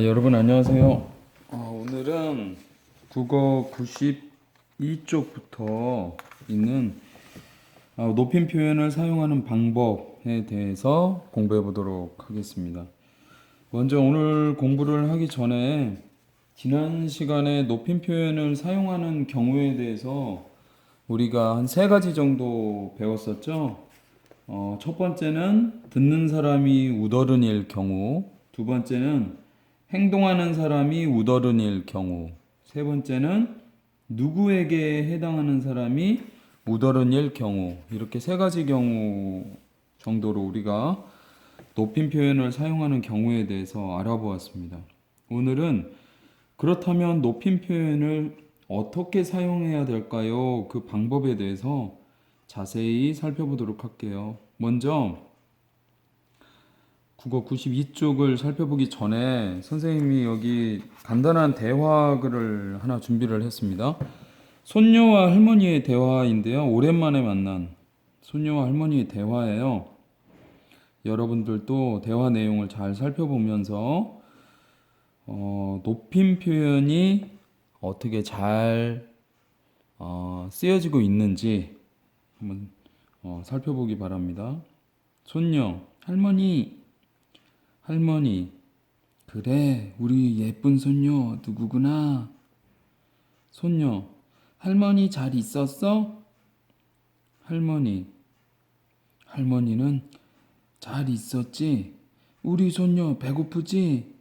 여러분 안녕하세요. 오늘은 국어 92쪽부터 있는 높임 표현을 사용하는 방법에 대해서 공부해 보도록 하겠습니다. 먼저 오늘 공부를 하기 전에 지난 시간에 높임 표현을 사용하는 경우에 대해서 우리가 한 세 가지 정도 배웠었죠. 첫 번째는 듣는 사람이 우더른일 경우, 두 번째는 행동하는 사람이 우더른일 경우, 세 번째는 누구에게 해당하는 사람이 우더른일 경우, 이렇게 세 가지 경우 정도로 우리가 높임 표현을 사용하는 경우에 대해서 알아보았습니다. 오늘은 그렇다면 높임 표현을 어떻게 사용해야 될까요? 그 방법에 대해서 자세히 살펴보도록 할게요. 먼저 국어 92쪽을 살펴보기 전에 선생님이 여기 간단한 대화글을 하나 준비를 했습니다. 손녀와 할머니의 대화인데요. 오랜만에 만난 손녀와 할머니의 대화예요. 여러분들도 대화 내용을 잘 살펴보면서 높임 표현이 어떻게 잘 쓰여지고 있는지 한번 살펴보기 바랍니다. 손녀, 할머니, 그래, 우리 예쁜 손녀 누구구나. 손녀, 할머니 잘 있었어? 할머니는 잘 있었지? 우리 손녀 배고프지?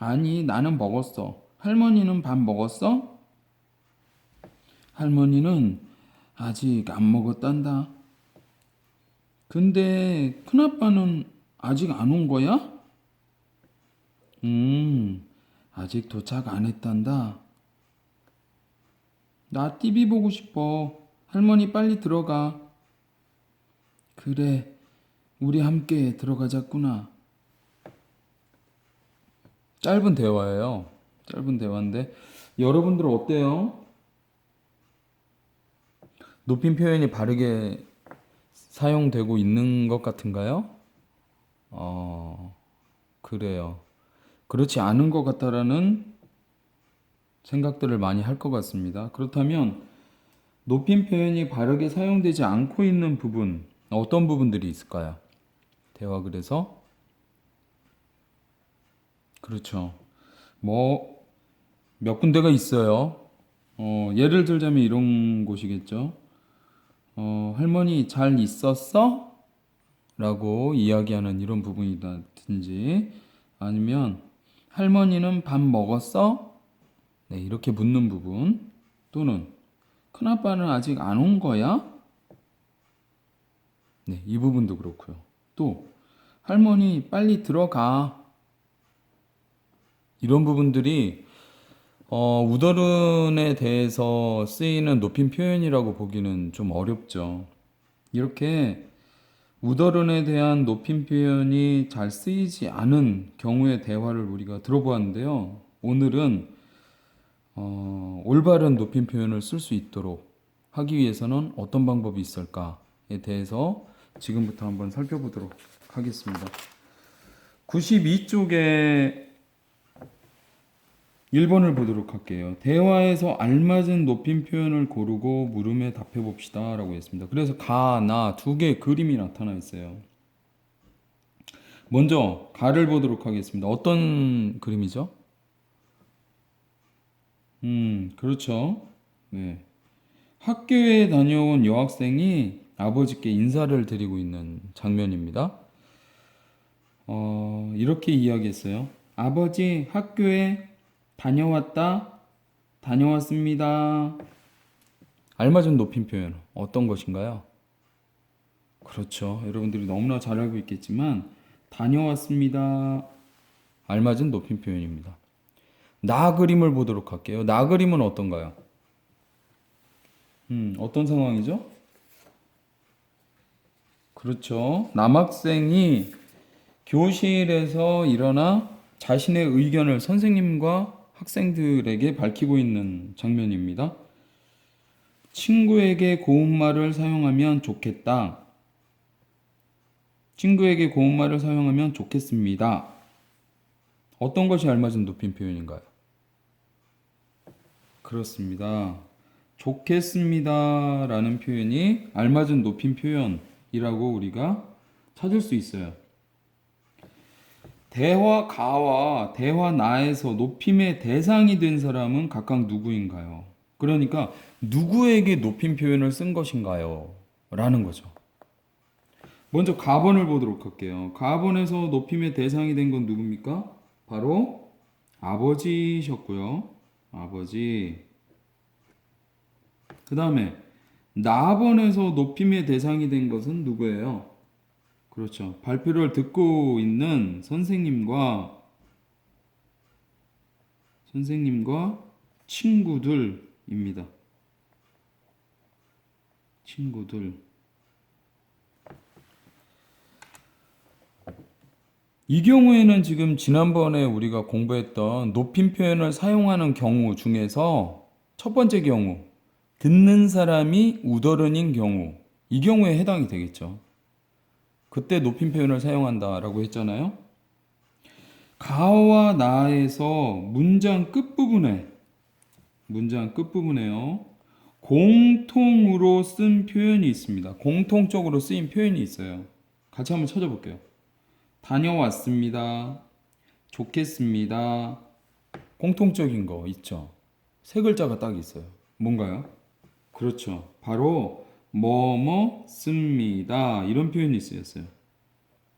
아니, 나는 먹었어. 할머니는 밥 먹었어? 할머니는 아직 안 먹었단다. 근데 큰아빠는 아직 안 온 거야? 아직 도착 안 했단다. 나 TV 보고 싶어. 할머니 빨리 들어가. 그래, 우리 함께 들어가자꾸나. 짧은 대화예요. 짧은 대화인데 여러분들 어때요? 높임 표현이 바르게 사용되고 있는 것 같은가요? 그래요. 그렇지 않은 것 같다라는 생각들을 많이 할 것 같습니다. 그렇다면 높임 표현이 바르게 사용되지 않고 있는 부분, 어떤 부분들이 있을까요? 대화글에서? 그렇죠. 뭐, 몇 군데가 있어요. 예를 들자면 이런 곳이겠죠. 할머니 잘 있었어? 라고 이야기하는 이런 부분이라든지 아니면 할머니는 밥 먹었어? 네, 이렇게 묻는 부분 또는 큰아빠는 아직 안 온 거야? 네, 이 부분도 그렇고요. 또 할머니 빨리 들어가. 이런 부분들이 우더른에 대해서 쓰이는 높임 표현이라고 보기는 좀 어렵죠. 이렇게 우더른에 대한 높임 표현이 잘 쓰이지 않은 경우의 대화를 우리가 들어보았는데요. 오늘은 올바른 높임 표현을 쓸 수 있도록 하기 위해서는 어떤 방법이 있을까에 대해서 지금부터 한번 살펴보도록 하겠습니다. 92쪽에 1번을 보도록 할게요. 대화에서 알맞은 높임 표현을 고르고 물음에 답해 봅시다 라고 했습니다. 그래서 가, 나 두 개의 그림이 나타나 있어요. 먼저 가를 보도록 하겠습니다. 어떤 그림이죠? 그렇죠. 네. 학교에 다녀온 여학생이 아버지께 인사를 드리고 있는 장면입니다. 이렇게 이야기했어요. 아버지, 학교에 다녀왔습니다. 알맞은 높임 표현 어떤 것인가요? 그렇죠. 여러분들이 너무나 잘 알고 있겠지만 다녀왔습니다. 알맞은 높임 표현입니다. 나 그림을 보도록 할게요. 나 그림은 어떤가요? 어떤 상황이죠? 그렇죠. 남학생이 교실에서 일어나 자신의 의견을 선생님과 학생들에게 밝히고 있는 장면입니다. 친구에게 고운말을 사용하면 좋겠다. 친구에게 고운말을 사용하면 좋겠습니다. 어떤 것이 알맞은 높임 표현인가요? 그렇습니다. 좋겠습니다 라는 표현이 알맞은 높임 표현이라고 우리가 찾을 수 있어요. 대화 가와 대화 나에서 높임의 대상이 된 사람은 각각 누구인가요? 그러니까 누구에게 높임 표현을 쓴 것인가요? 라는 거죠. 먼저 가번을 보도록 할게요. 가번에서 높임의 대상이 된 건 누굽니까? 바로 아버지셨고요. 아버지. 그 다음에 나번에서 높임의 대상이 된 것은 누구예요? 그렇죠. 발표를 듣고 있는 선생님과 친구들입니다. 친구들. 이 경우에는 지금 지난번에 우리가 공부했던 높임 표현을 사용하는 경우 중에서 첫 번째 경우, 듣는 사람이 우더른인 경우, 이 경우에 해당이 되겠죠. 그때 높임 표현을 사용한다라고 했잖아요. 가와 나에서 문장 끝부분에요. 공통으로 쓴 표현이 있습니다. 공통적으로 쓰인 표현이 있어요. 같이 한번 찾아볼게요. 다녀왔습니다. 좋겠습니다. 공통적인 거 있죠. 세 글자가 딱 있어요. 뭔가요? 그렇죠. 바로 뭐뭐 씁니다. 이런 표현이 쓰였어요.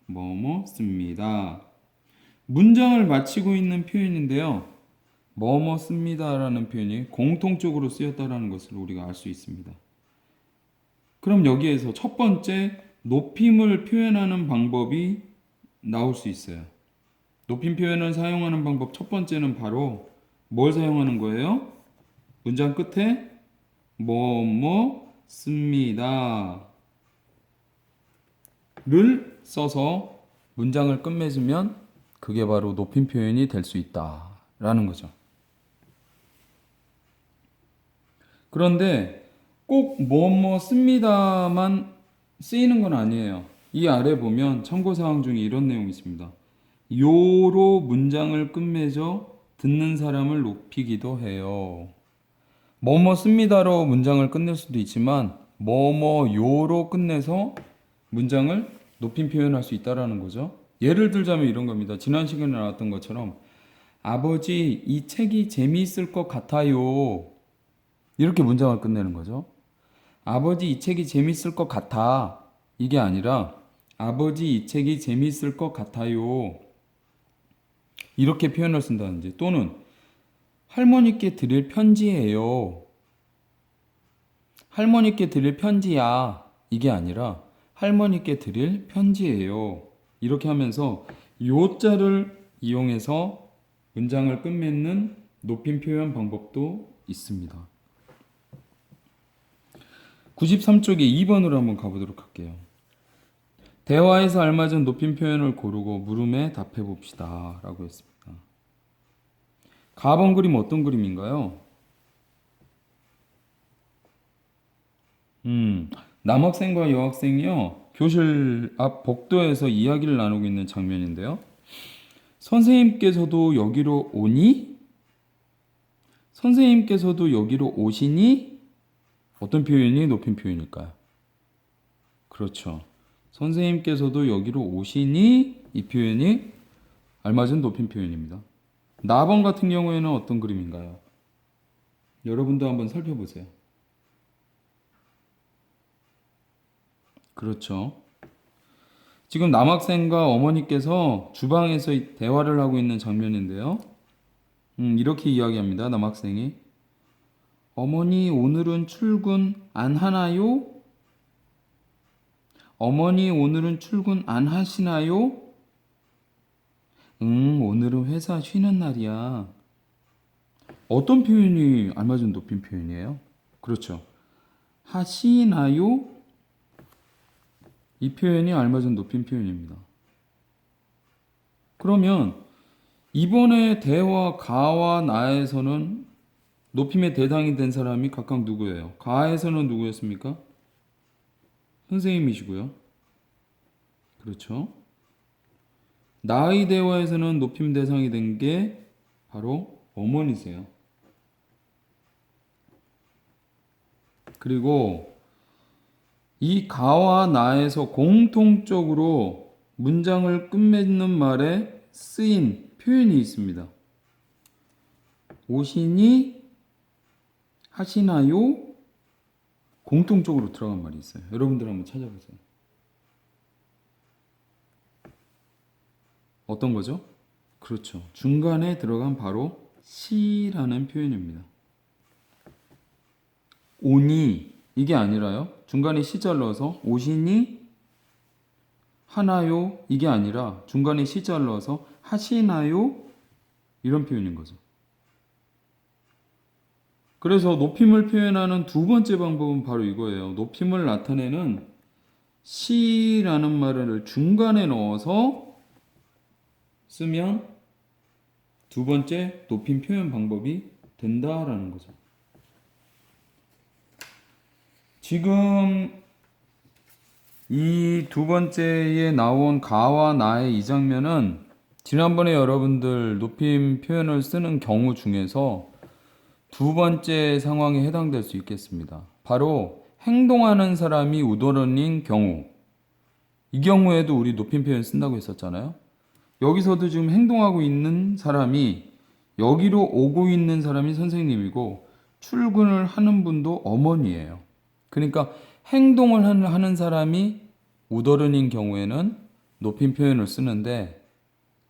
뭐뭐 씁니다. 문장을 마치고 있는 표현인데요. 뭐뭐 씁니다라는 표현이 공통적으로 쓰였다라는 것을 우리가 알 수 있습니다. 그럼 여기에서 첫 번째 높임을 표현하는 방법이 나올 수 있어요. 높임 표현을 사용하는 방법 첫 번째는 바로 뭘 사용하는 거예요? 문장 끝에 뭐뭐 씁니다 를 써서 문장을 끝맺으면 그게 바로 높임 표현이 될 수 있다라는 거죠. 그런데 꼭 뭐뭐 씁니다만 쓰이는 건 아니에요. 이 아래 보면 참고사항 중에 이런 내용이 있습니다. 요로 문장을 끝맺어 듣는 사람을 높이기도 해요. 뭐뭐 씁니다로 문장을 끝낼 수도 있지만 뭐뭐 요로 끝내서 문장을 높임 표현할 수 있다라는 거죠. 예를 들자면 이런 겁니다. 지난 시간에 나왔던 것처럼 아버지 이 책이 재미있을 것 같아요. 이렇게 문장을 끝내는 거죠. 아버지 이 책이 재미있을 것 같아. 이게 아니라 아버지 이 책이 재미있을 것 같아요. 이렇게 표현을 쓴다든지 또는 할머니께 드릴 편지예요. 할머니께 드릴 편지야. 이게 아니라 할머니께 드릴 편지예요. 이렇게 하면서 요자를 이용해서 문장을 끝맺는 높임 표현 방법도 있습니다. 93쪽에 2번으로 한번 가보도록 할게요. 대화에서 알맞은 높임 표현을 고르고 물음에 답해 봅시다. 라고 했습니다. 가번 그림 어떤 그림인가요? 남학생과 여학생이요. 교실 앞 복도에서 이야기를 나누고 있는 장면인데요. 선생님께서도 여기로 오니? 선생님께서도 여기로 오시니? 어떤 표현이 높임 표현일까요? 그렇죠. 선생님께서도 여기로 오시니? 이 표현이 알맞은 높임 표현입니다. 나번 같은 경우에는 어떤 그림인가요? 여러분도 한번 살펴보세요. 그렇죠. 지금 남학생과 어머니께서 주방에서 대화를 하고 있는 장면인데요. 이렇게 이야기합니다. 남학생이. 어머니, 오늘은 출근 안 하나요? 어머니, 오늘은 출근 안 하시나요? 오늘은 회사 쉬는 날이야. 어떤 표현이 알맞은 높임 표현이에요? 그렇죠. 하시나요? 이 표현이 알맞은 높임 표현입니다. 그러면 이번에 대화 가와 나에서는 높임의 대상이 된 사람이 각각 누구예요? 가에서는 누구였습니까? 선생님이시고요. 그렇죠. 나의 대화에서는 높임 대상이 된 게 바로 어머니세요. 그리고 이 가와 나에서 공통적으로 문장을 끝맺는 말에 쓰인 표현이 있습니다. 오시니 하시나요? 공통적으로 들어간 말이 있어요. 여러분들 한번 찾아보세요. 어떤 거죠? 그렇죠. 중간에 들어간 바로 시라는 표현입니다. 오니 이게 아니라요. 중간에 시자를 넣어서 오시니 하나요? 이게 아니라 중간에 시자를 넣어서 하시나요? 이런 표현인 거죠. 그래서 높임을 표현하는 두 번째 방법은 바로 이거예요. 높임을 나타내는 시라는 말을 중간에 넣어서 쓰면 두 번째 높임 표현 방법이 된다라는 거죠. 지금 이 두 번째에 나온 가와 나의 이 장면은 지난번에 여러분들 높임 표현을 쓰는 경우 중에서 두 번째 상황에 해당될 수 있겠습니다. 바로 행동하는 사람이 우도른인 경우. 이 경우에도 우리 높임 표현 쓴다고 했었잖아요. 여기서도 지금 행동하고 있는 사람이 여기로 오고 있는 사람이 선생님이고 출근을 하는 분도 어머니예요. 그러니까 행동을 하는 사람이 우더른인 경우에는 높임 표현을 쓰는데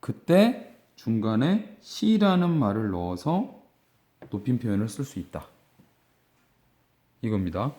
그때 중간에 시라는 말을 넣어서 높임 표현을 쓸 수 있다. 이겁니다.